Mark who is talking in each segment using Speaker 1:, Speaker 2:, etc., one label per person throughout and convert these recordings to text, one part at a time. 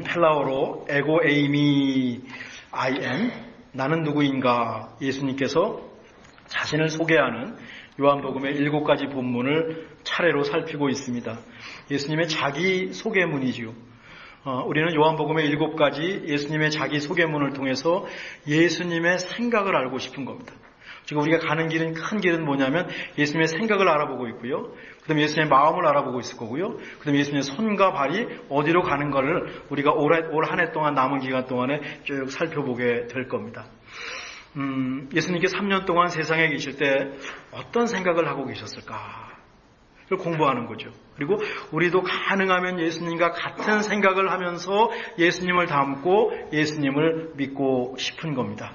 Speaker 1: 헬라어로 에고 에이미 아이엠, 나는 누구인가, 예수님께서 자신을 소개하는 요한복음의 7가지 본문을 차례로 살피고 있습니다. 예수님의 자기 소개문이지요. 우리는 요한복음의 7가지 예수님의 자기 소개문을 통해서 예수님의 생각을 알고 싶은 겁니다. 지금 우리가 가는 길은, 큰 길은 뭐냐면 예수님의 생각을 알아보고 있고요. 그 다음에 예수님의 마음을 알아보고 있을 거고요. 그 다음에 예수님의 손과 발이 어디로 가는 거를 우리가 올 한 해 동안, 남은 기간 동안에 쭉 살펴보게 될 겁니다. 예수님께 3년 동안 세상에 계실 때 어떤 생각을 하고 계셨을까? 를 공부하는 거죠. 그리고 우리도 가능하면 예수님과 같은 생각을 하면서 예수님을 닮고 예수님을 믿고 싶은 겁니다.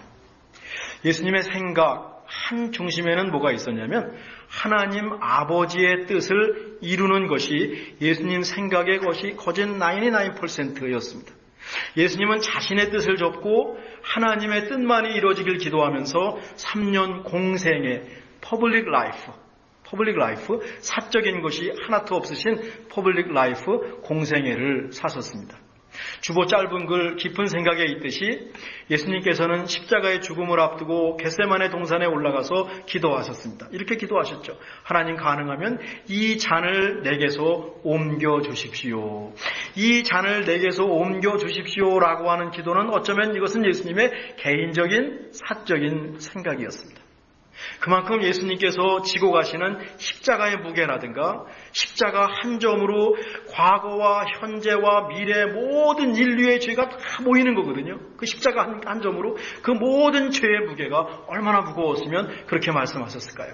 Speaker 1: 예수님의 생각 한 중심에는 뭐가 있었냐면 하나님 아버지의 뜻을 이루는 것이 예수님 생각의 것이 거진 99%였습니다. 예수님은 자신의 뜻을 접고 하나님의 뜻만이 이루어지길 기도하면서 3년 공생의 퍼블릭 라이프, 사적인 것이 하나도 없으신 퍼블릭 라이프 공생애를 사셨습니다. 주보 짧은 글 깊은 생각에 있듯이 예수님께서는 십자가의 죽음을 앞두고 겟세마네 동산에 올라가서 기도하셨습니다. 이렇게 기도하셨죠. 하나님, 가능하면 이 잔을 내게서 옮겨 주십시오. 이 잔을 내게서 옮겨 주십시오라고 하는 기도는 어쩌면 이것은 예수님의 개인적인 사적인 생각이었습니다. 그만큼 예수님께서 지고 가시는 십자가의 무게라든가 십자가 한 점으로 과거와 현재와 미래 모든 인류의 죄가 다 모이는 거거든요. 그 십자가 한 점으로 그 모든 죄의 무게가 얼마나 무거웠으면 그렇게 말씀하셨을까요?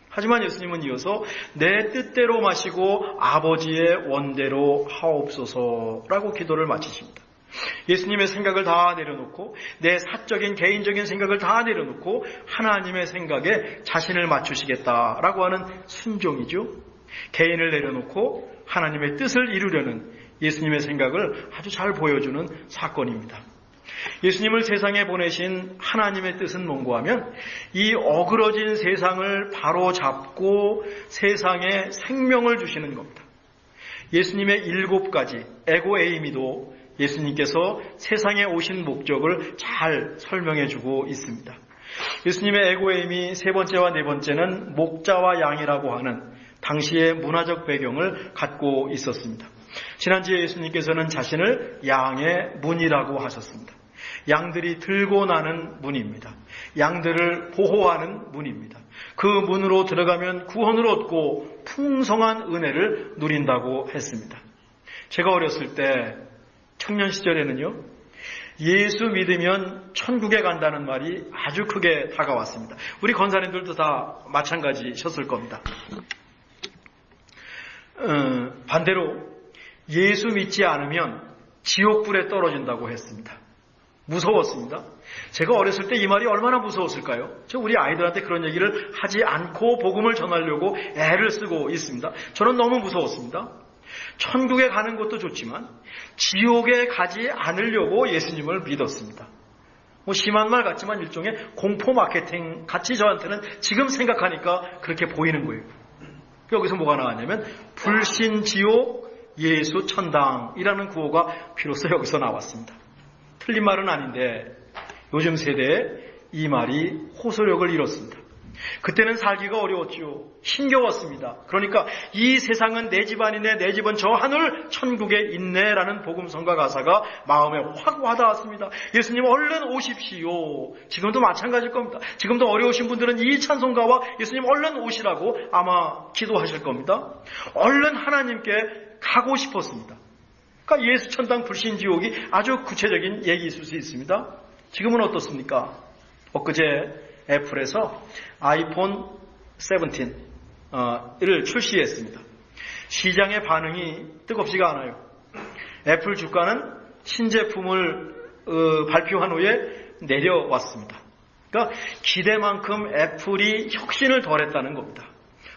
Speaker 1: 하지만 예수님은 이어서 내 뜻대로 마시고 아버지의 원대로 하옵소서라고 기도를 마치십니다. 예수님의 생각을 다 내려놓고 내 사적인 개인적인 생각을 다 내려놓고 하나님의 생각에 자신을 맞추시겠다라고 하는 순종이죠. 개인을 내려놓고 하나님의 뜻을 이루려는 예수님의 생각을 아주 잘 보여주는 사건입니다. 예수님을 세상에 보내신 하나님의 뜻은 뭔고 하면 이 어그러진 세상을 바로잡고 세상에 생명을 주시는 겁니다. 예수님의 7가지 에고에이미도 예수님께서 세상에 오신 목적을 잘 설명해 주고 있습니다. 예수님의 에고에임이 3번째와 4번째는 목자와 양이라고 하는 당시의 문화적 배경을 갖고 있었습니다. 지난주에 예수님께서는 자신을 양의 문이라고 하셨습니다. 양들이 들고 나는 문입니다. 양들을 보호하는 문입니다. 그 문으로 들어가면 구원을 얻고 풍성한 은혜를 누린다고 했습니다. 제가 어렸을 때 청년 시절에는요, 예수 믿으면 천국에 간다는 말이 아주 크게 다가왔습니다. 우리 권사님들도 다 마찬가지셨을 겁니다. 반대로 예수 믿지 않으면 지옥불에 떨어진다고 했습니다. 무서웠습니다. 제가 어렸을 때 이 말이 얼마나 무서웠을까요? 저 우리 아이들한테 그런 얘기를 하지 않고 복음을 전하려고 애를 쓰고 있습니다. 저는 너무 무서웠습니다. 천국에 가는 것도 좋지만 지옥에 가지 않으려고 예수님을 믿었습니다. 심한 말 같지만 일종의 공포 마케팅 같이 저한테는 지금 생각하니까 그렇게 보이는 거예요. 여기서 뭐가 나왔냐면 불신지옥 예수 천당이라는 구호가 비로소 여기서 나왔습니다. 틀린 말은 아닌데 요즘 세대에 이 말이 호소력을 잃었습니다. 그때는 살기가 어려웠죠. 힘겨웠습니다. 그러니까 이 세상은 내 집안이네, 내 집은 저 하늘 천국에 있네라는 복음성가 가사가 마음에 확 와닿았습니다. 예수님 얼른 오십시오. 지금도 마찬가지일 겁니다. 지금도 어려우신 분들은 이 찬송가와 예수님 얼른 오시라고 아마 기도하실 겁니다. 얼른 하나님께 가고 싶었습니다. 그러니까 예수 천당 불신지옥이 아주 구체적인 얘기일 수 있습니다. 지금은 어떻습니까? 엊그제 애플에서 아이폰 17을 출시했습니다. 시장의 반응이 뜨겁지가 않아요. 애플 주가는 신제품을 발표한 후에 내려왔습니다. 그러니까 기대만큼 애플이 혁신을 덜했다는 겁니다.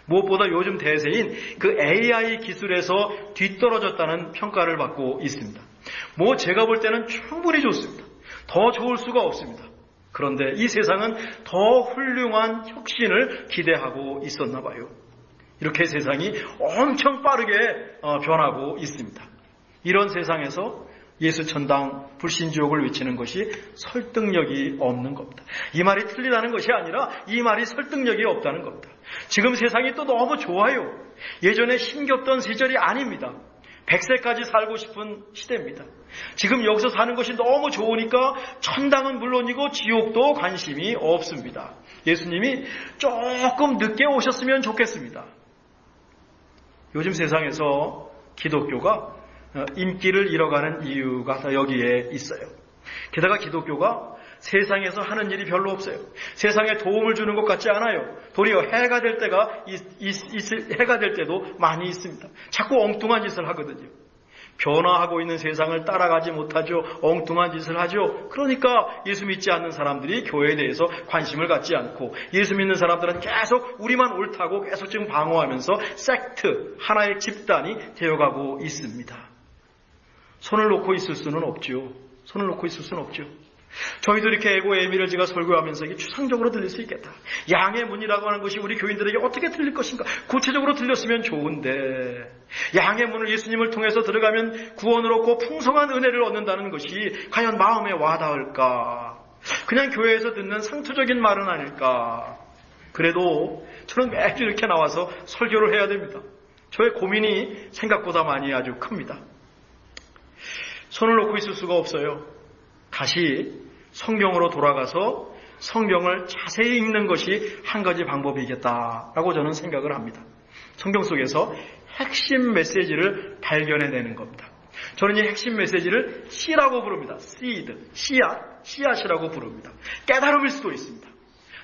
Speaker 1: 무엇보다 요즘 대세인 그 AI 기술에서 뒤떨어졌다는 평가를 받고 있습니다. 제가 볼 때는 충분히 좋습니다. 더 좋을 수가 없습니다. 그런데 이 세상은 더 훌륭한 혁신을 기대하고 있었나 봐요. 이렇게 세상이 엄청 빠르게 변하고 있습니다. 이런 세상에서 예수 천당, 불신지옥을 외치는 것이 설득력이 없는 겁니다. 이 말이 틀리다는 것이 아니라 이 말이 설득력이 없다는 겁니다. 지금 세상이 또 너무 좋아요. 예전에 힘겹던 시절이 아닙니다. 100세까지 살고 싶은 시대입니다. 지금 여기서 사는 것이 너무 좋으니까 천당은 물론이고 지옥도 관심이 없습니다. 예수님이 조금 늦게 오셨으면 좋겠습니다. 요즘 세상에서 기독교가 인기를 잃어가는 이유가 다 여기에 있어요. 게다가 기독교가 세상에서 하는 일이 별로 없어요. 세상에 도움을 주는 것 같지 않아요. 도리어 해가 될 때가 해가 될 때도 많이 있습니다. 자꾸 엉뚱한 짓을 하거든요. 변화하고 있는 세상을 따라가지 못하죠. 엉뚱한 짓을 하죠. 그러니까 예수 믿지 않는 사람들이 교회에 대해서 관심을 갖지 않고, 예수 믿는 사람들은 계속 우리만 옳다고 계속 지금 방어하면서 섹트, 하나의 집단이 되어가고 있습니다. 손을 놓고 있을 수는 없죠. 손을 놓고 있을 수는 없죠. 저희도 이렇게 에고 에이미를 제가 설교하면서 이게 추상적으로 들릴 수 있겠다. 양의 문이라고 하는 것이 우리 교인들에게 어떻게 들릴 것인가? 구체적으로 들렸으면 좋은데, 양의 문을 예수님을 통해서 들어가면 구원을 얻고 풍성한 은혜를 얻는다는 것이 과연 마음에 와닿을까? 그냥 교회에서 듣는 상투적인 말은 아닐까? 그래도 저는 매주 이렇게 나와서 설교를 해야 됩니다. 저의 고민이 생각보다 많이 아주 큽니다. 손을 놓고 있을 수가 없어요. 다시 성경으로 돌아가서 성경을 자세히 읽는 것이 한 가지 방법이겠다라고 저는 생각을 합니다. 성경 속에서 핵심 메시지를 발견해내는 겁니다. 저는 이 핵심 메시지를 씨라고 부릅니다. seed, 씨앗이라고 부릅니다. 깨달음일 수도 있습니다.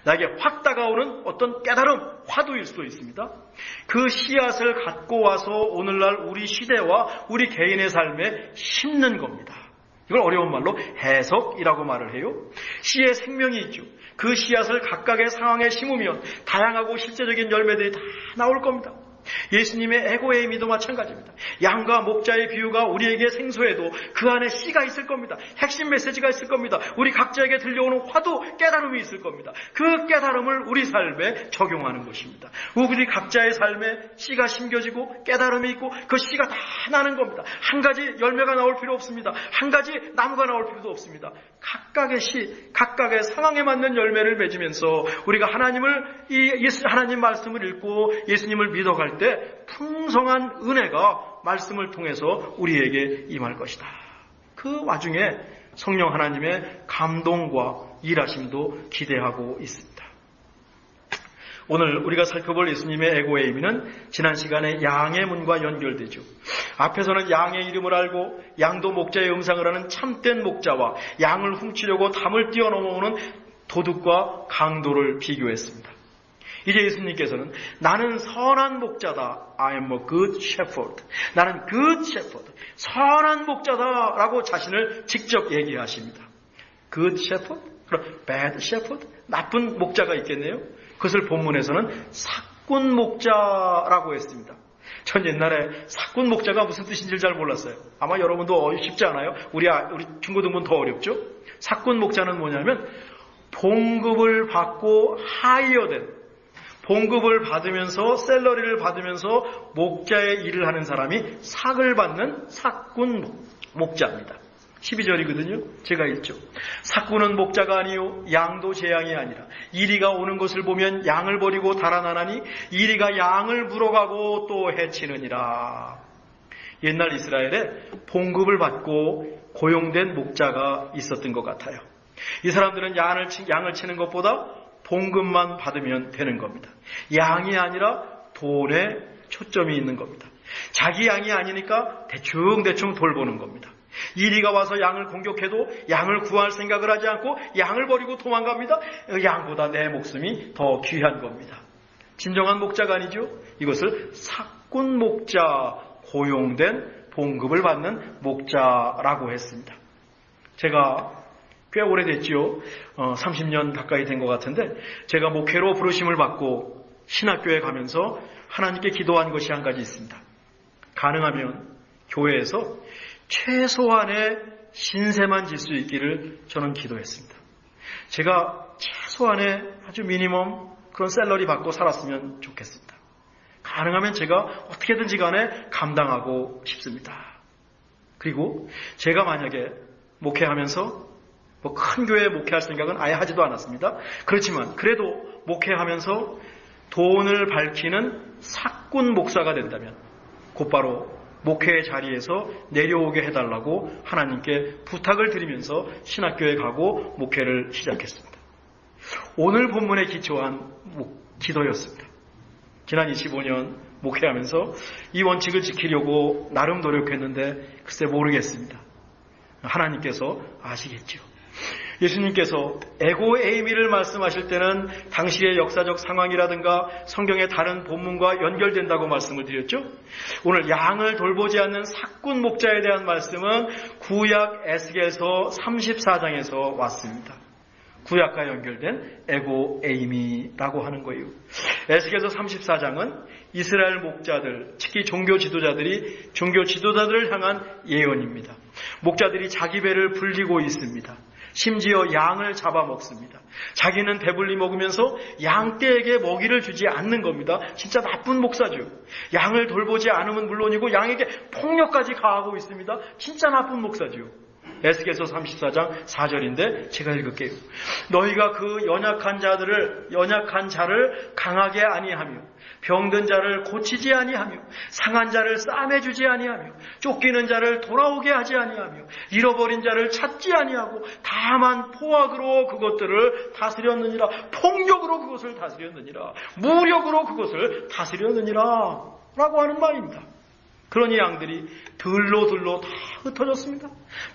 Speaker 1: 나에게 확 다가오는 어떤 깨달음, 화두일 수도 있습니다. 그 씨앗을 갖고 와서 오늘날 우리 시대와 우리 개인의 삶에 심는 겁니다. 이걸 어려운 말로 해석이라고 말을 해요. 씨의 생명이 있죠. 그 씨앗을 각각의 상황에 심으면 다양하고 실제적인 열매들이 다 나올 겁니다. 예수님의 에고에이미도 마찬가지입니다. 양과 목자의 비유가 우리에게 생소해도 그 안에 씨가 있을 겁니다. 핵심 메시지가 있을 겁니다. 우리 각자에게 들려오는 화두, 깨달음이 있을 겁니다. 그 깨달음을 우리 삶에 적용하는 것입니다. 우리 각자의 삶에 씨가 심겨지고 깨달음이 있고 그 씨가 다 나는 겁니다. 한 가지 열매가 나올 필요 없습니다. 한 가지 나무가 나올 필요도 없습니다. 각각의 씨, 각각의 상황에 맞는 열매를 맺으면서 우리가 하나님 말씀을 읽고 예수님을 믿어갈 때 풍성한 은혜가 말씀을 통해서 우리에게 임할 것이다. 그 와중에 성령 하나님의 감동과 일하심도 기대하고 있습니다. 오늘 우리가 살펴볼 예수님의 에고에이미는 지난 시간에 양의 문과 연결되죠. 앞에서는 양의 이름을 알고 양도 목자의 음상을 하는 참된 목자와 양을 훔치려고 담을 뛰어넘어오는 도둑과 강도를 비교했습니다. 이제 예수님께서는 나는 선한 목자다. I am a good shepherd. 나는 good shepherd. 선한 목자다라고 자신을 직접 얘기하십니다. good shepherd? 그럼 bad shepherd? 나쁜 목자가 있겠네요. 그것을 본문에서는 사꾼 목자라고 했습니다. 전 옛날에 사꾼 목자가 무슨 뜻인지 잘 몰랐어요. 아마 여러분도 쉽지 않아요? 우리 중고등부는 더 어렵죠? 사꾼 목자는 뭐냐면 봉급을 받고 하이어된, 봉급을 받으면서 샐러리를 받으면서 목자의 일을 하는 사람이 삭을 받는 사꾼 목자입니다. 12절이거든요. 제가 읽죠. 사꾼은 목자가 아니요 양도 제 양이 아니라 이리가 오는 것을 보면 양을 버리고 달아나나니 이리가 양을 물어가고 또 해치느니라. 옛날 이스라엘에 봉급을 받고 고용된 목자가 있었던 것 같아요. 이 사람들은 양을 치는 것보다 봉급만 받으면 되는 겁니다. 양이 아니라 돈에 초점이 있는 겁니다. 자기 양이 아니니까 대충 돌보는 겁니다. 이리가 와서 양을 공격해도 양을 구할 생각을 하지 않고 양을 버리고 도망갑니다. 양보다 내 목숨이 더 귀한 겁니다. 진정한 목자가 아니죠. 이것을 사꾼 목자, 고용된 봉급을 받는 목자라고 했습니다. 제가 꽤 오래됐죠. 30년 가까이 된 것 같은데 제가 목회로 부르심을 받고 신학교에 가면서 하나님께 기도한 것이 한 가지 있습니다. 가능하면 교회에서 최소한의 신세만 질 수 있기를 저는 기도했습니다. 제가 최소한의 아주 미니멈 그런 샐러리 받고 살았으면 좋겠습니다. 가능하면 제가 어떻게든지 간에 감당하고 싶습니다. 그리고 제가 만약에 목회하면서 큰 교회에 목회할 생각은 아예 하지도 않았습니다. 그렇지만 그래도 목회하면서 돈을 밝히는 사꾼 목사가 된다면 곧바로 목회의 자리에서 내려오게 해달라고 하나님께 부탁을 드리면서 신학교에 가고 목회를 시작했습니다. 오늘 본문에 기초한 기도였습니다. 지난 25년 목회하면서 이 원칙을 지키려고 나름 노력했는데 글쎄 모르겠습니다. 하나님께서 아시겠죠. 예수님께서 에고 에이미를 말씀하실 때는 당시의 역사적 상황이라든가 성경의 다른 본문과 연결된다고 말씀을 드렸죠. 오늘 양을 돌보지 않는 사꾼 목자에 대한 말씀은 구약 에스겔서 34장에서 왔습니다. 구약과 연결된 에고 에이미라고 하는 거예요. 에스겔서 34장은 이스라엘 목자들, 특히 종교 지도자들을 향한 예언입니다. 목자들이 자기 배를 불리고 있습니다. 심지어 양을 잡아먹습니다. 자기는 배불리 먹으면서 양떼에게 먹이를 주지 않는 겁니다. 진짜 나쁜 목사죠. 양을 돌보지 않으면 물론이고 양에게 폭력까지 가하고 있습니다. 진짜 나쁜 목사죠. 에스겔서 34장 4절인데 제가 읽을게요. 너희가 그 연약한 자를 강하게 아니하며 병든 자를 고치지 아니하며 상한 자를 싸매주지 아니하며 쫓기는 자를 돌아오게 하지 아니하며 잃어버린 자를 찾지 아니하고 다만 포악으로 그것들을 다스렸느니라. 폭력으로 그것을 다스렸느니라. 무력으로 그것을 다스렸느니라 라고 하는 말입니다. 그러니 양들이 들로 다 흩어졌습니다.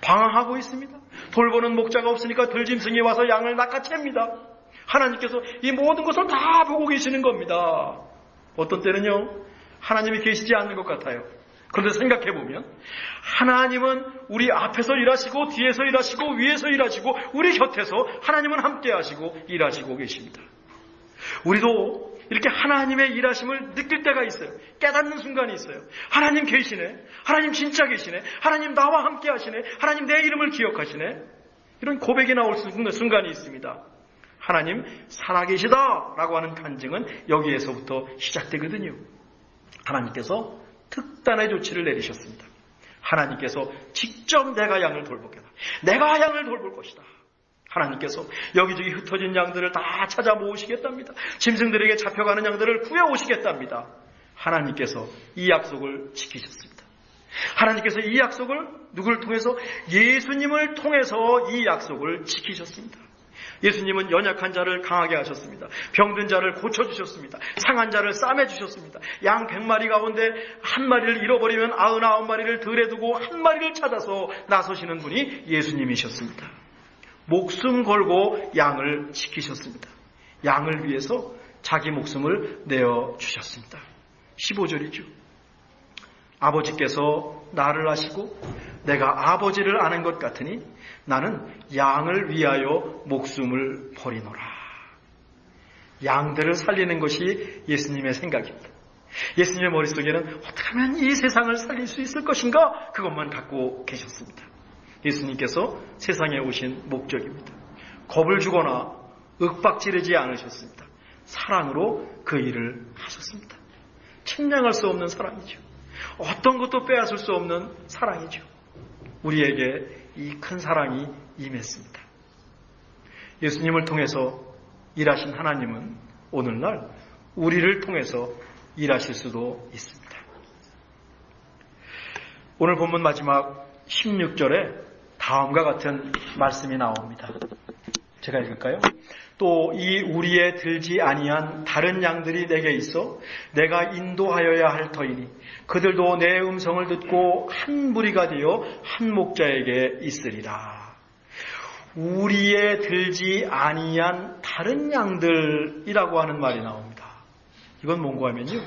Speaker 1: 방황하고 있습니다. 돌보는 목자가 없으니까 들짐승이 와서 양을 낚아챕니다. 하나님께서 이 모든 것을 다 보고 계시는 겁니다. 어떤 때는요, 하나님이 계시지 않는 것 같아요. 그런데 생각해보면 하나님은 우리 앞에서 일하시고 뒤에서 일하시고 위에서 일하시고 우리 곁에서 하나님은 함께 하시고 일하시고 계십니다. 우리도 이렇게 하나님의 일하심을 느낄 때가 있어요. 깨닫는 순간이 있어요. 하나님 계시네. 하나님 진짜 계시네. 하나님 나와 함께 하시네. 하나님 내 이름을 기억하시네. 이런 고백이 나올 순간이 있습니다. 하나님 살아계시다라고 하는 간증은 여기에서부터 시작되거든요. 하나님께서 특단의 조치를 내리셨습니다. 하나님께서 직접 내가 양을 돌보겠다. 내가 양을 돌볼 것이다. 하나님께서 여기저기 흩어진 양들을 다 찾아 모으시겠답니다. 짐승들에게 잡혀가는 양들을 구해오시겠답니다. 하나님께서 이 약속을 지키셨습니다. 하나님께서 이 약속을 누구를 통해서? 예수님을 통해서 이 약속을 지키셨습니다. 예수님은 연약한 자를 강하게 하셨습니다. 병든 자를 고쳐주셨습니다. 상한 자를 싸매주셨습니다. 양 100마리 가운데 한 마리를 잃어버리면 99마리를 들에 두고 한 마리를 찾아서 나서시는 분이 예수님이셨습니다. 목숨 걸고 양을 지키셨습니다. 양을 위해서 자기 목숨을 내어주셨습니다. 15절이죠. 아버지께서 나를 아시고 내가 아버지를 아는 것 같으니 나는 양을 위하여 목숨을 버리노라. 양들을 살리는 것이 예수님의 생각입니다. 예수님의 머릿속에는 어떻게 하면 이 세상을 살릴 수 있을 것인가? 그것만 갖고 계셨습니다. 예수님께서 세상에 오신 목적입니다. 겁을 주거나 윽박지르지 않으셨습니다. 사랑으로 그 일을 하셨습니다. 측량할 수 없는 사랑이죠. 어떤 것도 빼앗을 수 없는 사랑이죠. 우리에게 이 큰 사랑이 임했습니다. 예수님을 통해서 일하신 하나님은 오늘날 우리를 통해서 일하실 수도 있습니다. 오늘 본문 마지막 16절에 다음과 같은 말씀이 나옵니다. 제가 읽을까요? 또 이 우리에 들지 아니한 다른 양들이 내게 있어 내가 인도하여야 할 터이니 그들도 내 음성을 듣고 한 무리가 되어 한 목자에게 있으리라. 우리에 들지 아니한 다른 양들이라고 하는 말이 나옵니다. 이건 뭔가 하면요,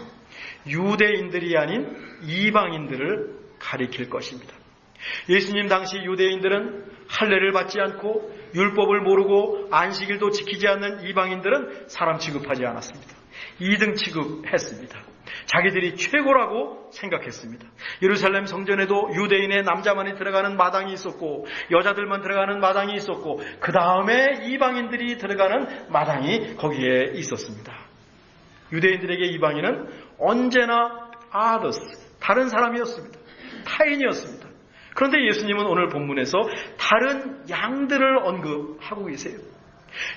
Speaker 1: 유대인들이 아닌 이방인들을 가리킬 것입니다. 예수님 당시 유대인들은 할례를 받지 않고 율법을 모르고 안식일도 지키지 않는 이방인들은 사람 취급하지 않았습니다. 2등 취급했습니다. 자기들이 최고라고 생각했습니다. 예루살렘 성전에도 유대인의 남자만이 들어가는 마당이 있었고 여자들만 들어가는 마당이 있었고 그 다음에 이방인들이 들어가는 마당이 거기에 있었습니다. 유대인들에게 이방인은 언제나 아더스, 다른 사람이었습니다. 타인이었습니다. 그런데 예수님은 오늘 본문에서 다른 양들을 언급하고 계세요.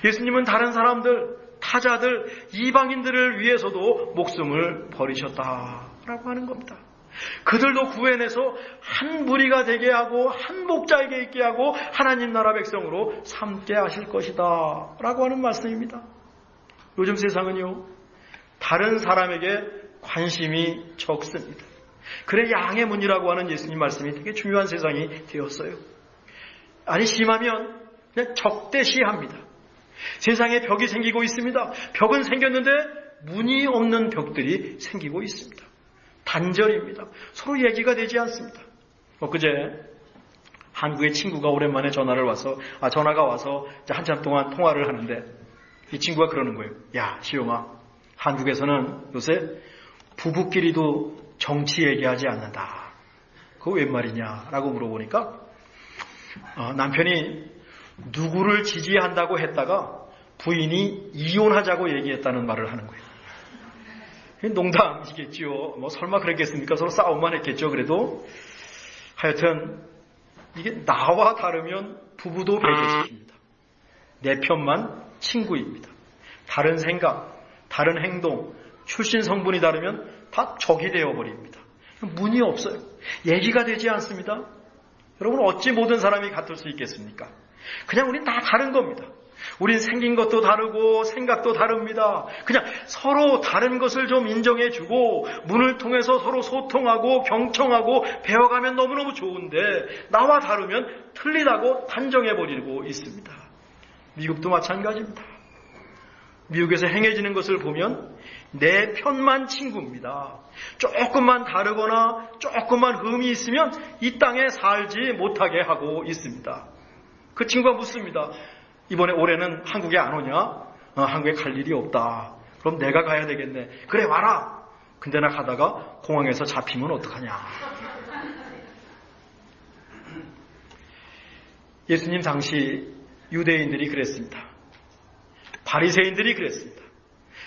Speaker 1: 예수님은 다른 사람들, 타자들, 이방인들을 위해서도 목숨을 버리셨다라고 하는 겁니다. 그들도 구해내서 한 무리가 되게 하고 한 목자에게 있게 하고 하나님 나라 백성으로 삼게 하실 것이다 라고 하는 말씀입니다. 요즘 세상은요, 다른 사람에게 관심이 적습니다. 그래 양의 문이라고 하는 예수님 말씀이 되게 중요한 세상이 되었어요. 아니 심하면 그냥 적대시합니다. 세상에 벽이 생기고 있습니다. 벽은 생겼는데 문이 없는 벽들이 생기고 있습니다. 단절입니다. 서로 얘기가 되지 않습니다. 엊그제 한국의 친구가 오랜만에 전화가 와서 한참 동안 통화를 하는데 이 친구가 그러는 거예요. 야, 시용아, 한국에서는 요새 부부끼리도 정치 얘기하지 않는다. 그거 웬 말이냐? 라고 물어보니까 남편이 누구를 지지한다고 했다가 부인이 이혼하자고 얘기했다는 말을 하는 거예요. 농담이겠지요. 뭐 설마 그랬겠습니까? 서로 싸움만 했겠죠. 그래도 하여튼 이게 나와 다르면 부부도 배제시킵니다. 내 편만 친구입니다. 다른 생각, 다른 행동, 출신 성분이 다르면 다 적이 되어버립니다. 문이 없어요. 얘기가 되지 않습니다. 여러분 어찌 모든 사람이 같을 수 있겠습니까? 그냥 우린 다 다른 겁니다. 우린 생긴 것도 다르고 생각도 다릅니다. 그냥 서로 다른 것을 좀 인정해주고 문을 통해서 서로 소통하고 경청하고 배워가면 너무너무 좋은데 나와 다르면 틀리다고 단정해버리고 있습니다. 미국도 마찬가지입니다. 미국에서 행해지는 것을 보면 내 편만 친구입니다. 조금만 다르거나 조금만 흠이 있으면 이 땅에 살지 못하게 하고 있습니다. 그 친구가 묻습니다. 이번에 올해는 한국에 안 오냐? 한국에 갈 일이 없다. 그럼 내가 가야 되겠네. 그래 와라. 근데 나 가다가 공항에서 잡히면 어떡하냐. 예수님 당시 유대인들이 그랬습니다. 바리새인들이 그랬습니다.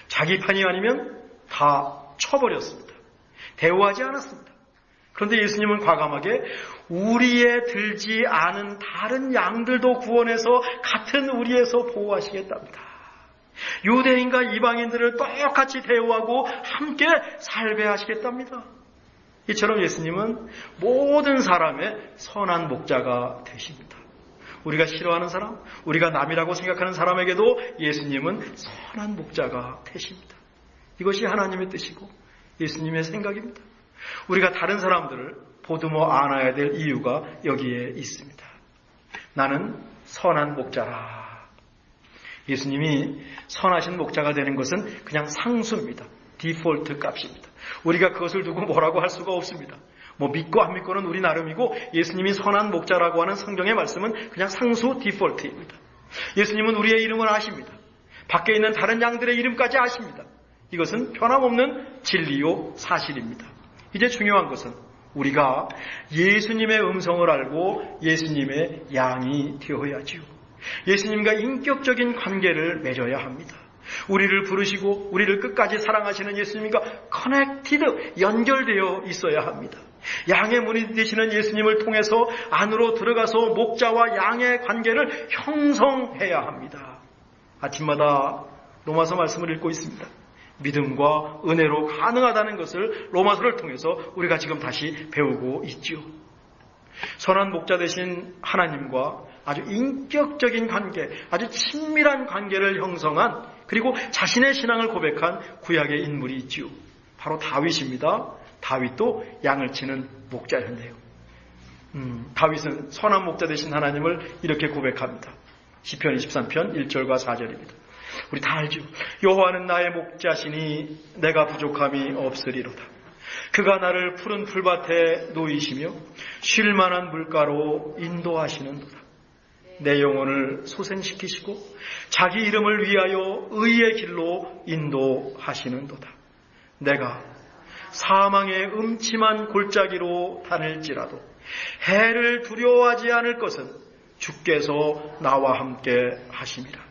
Speaker 1: 자기 편이 아니면 다 쳐버렸습니다. 대우하지 않았습니다. 그런데 예수님은 과감하게 우리에 들지 않은 다른 양들도 구원해서 같은 우리에서 보호하시겠답니다. 유대인과 이방인들을 똑같이 대우하고 함께 살배하시겠답니다. 이처럼 예수님은 모든 사람의 선한 목자가 되십니다. 우리가 싫어하는 사람, 우리가 남이라고 생각하는 사람에게도 예수님은 선한 목자가 되십니다. 이것이 하나님의 뜻이고 예수님의 생각입니다. 우리가 다른 사람들을 보듬어 안아야 될 이유가 여기에 있습니다. 나는 선한 목자라. 예수님이 선하신 목자가 되는 것은 그냥 상수입니다. 디폴트 값입니다. 우리가 그것을 두고 뭐라고 할 수가 없습니다. 뭐 믿고 안 믿고는 우리 나름이고 예수님이 선한 목자라고 하는 성경의 말씀은 그냥 상수 디폴트입니다. 예수님은 우리의 이름을 아십니다. 밖에 있는 다른 양들의 이름까지 아십니다. 이것은 변함없는 진리요 사실입니다. 이제 중요한 것은 우리가 예수님의 음성을 알고 예수님의 양이 되어야지요. 예수님과 인격적인 관계를 맺어야 합니다. 우리를 부르시고 우리를 끝까지 사랑하시는 예수님과 커넥티드, 연결되어 있어야 합니다. 양의 문이 되시는 예수님을 통해서 안으로 들어가서 목자와 양의 관계를 형성해야 합니다. 아침마다 로마서 말씀을 읽고 있습니다. 믿음과 은혜로 가능하다는 것을 로마서를 통해서 우리가 지금 다시 배우고 있지요. 선한 목자 되신 하나님과 아주 인격적인 관계, 아주 친밀한 관계를 형성한 그리고 자신의 신앙을 고백한 구약의 인물이 있지요. 바로 다윗입니다. 다윗도 양을 치는 목자였네요. 다윗은 선한 목자 되신 하나님을 이렇게 고백합니다. 시편 23편 1절과 4절입니다. 우리 다 알죠. 여호와는 나의 목자시니 내가 부족함이 없으리로다. 그가 나를 푸른 풀밭에 놓이시며 쉴 만한 물가로 인도하시는도다. 내 영혼을 소생시키시고 자기 이름을 위하여 의의 길로 인도하시는도다. 내가 사망의 음침한 골짜기로 다닐지라도 해를 두려워하지 않을 것은 주께서 나와 함께 하심이라.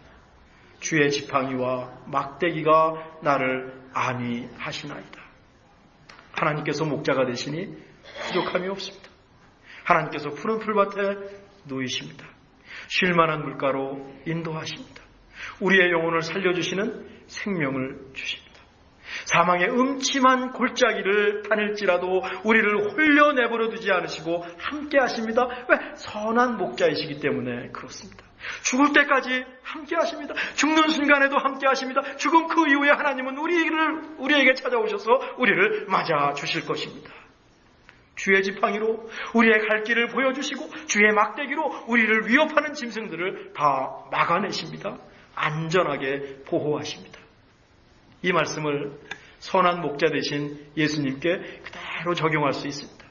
Speaker 1: 주의 지팡이와 막대기가 나를 안위하시나이다. 하나님께서 목자가 되시니 부족함이 없습니다. 하나님께서 푸른 풀밭에 놓이십니다. 쉴만한 물가로 인도하십니다. 우리의 영혼을 살려주시는 생명을 주십니다. 사망의 음침한 골짜기를 다닐지라도 우리를 홀려 내버려 두지 않으시고 함께 하십니다. 왜? 선한 목자이시기 때문에 그렇습니다. 죽을 때까지 함께 하십니다. 죽는 순간에도 함께 하십니다. 죽음 그 이후에 하나님은 우리에게 찾아오셔서 우리를 맞아 주실 것입니다. 주의 지팡이로 우리의 갈 길을 보여주시고 주의 막대기로 우리를 위협하는 짐승들을 다 막아내십니다. 안전하게 보호하십니다. 이 말씀을 선한 목자 되신 예수님께 그대로 적용할 수 있습니다.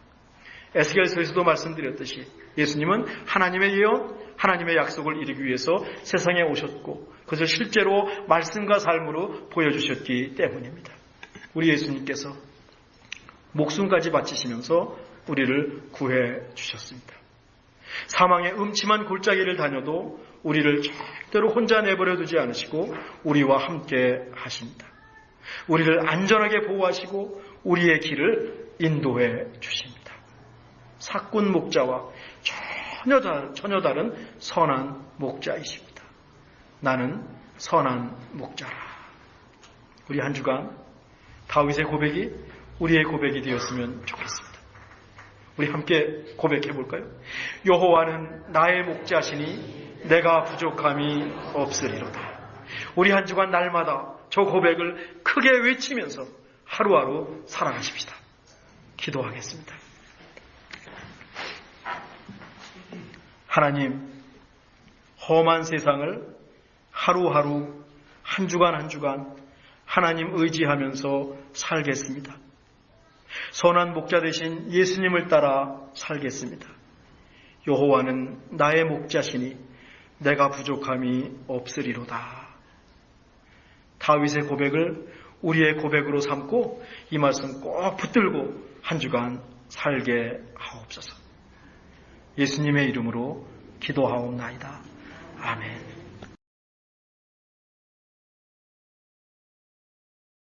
Speaker 1: 에스겔서에서도 말씀드렸듯이 예수님은 하나님의 예언, 하나님의 약속을 이루기 위해서 세상에 오셨고 그것을 실제로 말씀과 삶으로 보여주셨기 때문입니다. 우리 예수님께서 목숨까지 바치시면서 우리를 구해 주셨습니다. 사망의 음침한 골짜기를 다녀도 우리를 절대로 혼자 내버려 두지 않으시고 우리와 함께 하십니다. 우리를 안전하게 보호하시고 우리의 길을 인도해 주십니다. 사꾼 목자와 전혀 다른 선한 목자이십니다. 나는 선한 목자라. 우리 한 주간 다윗의 고백이 우리의 고백이 되었으면 좋겠습니다. 우리 함께 고백해 볼까요? 여호와는 나의 목자시니 내가 부족함이 없으리로다. 우리 한 주간 날마다 저 고백을 크게 외치면서 하루하루 살아가십시다. 기도하겠습니다. 하나님, 험한 세상을 하루하루 한 주간 하나님 의지하면서 살겠습니다. 선한 목자 되신 예수님을 따라 살겠습니다. 여호와는 나의 목자시니 내가 부족함이 없으리로다. 다윗의 고백을 우리의 고백으로 삼고 이 말씀 꼭 붙들고 한 주간 살게 하옵소서. 예수님의 이름으로 기도하옵나이다. 아멘.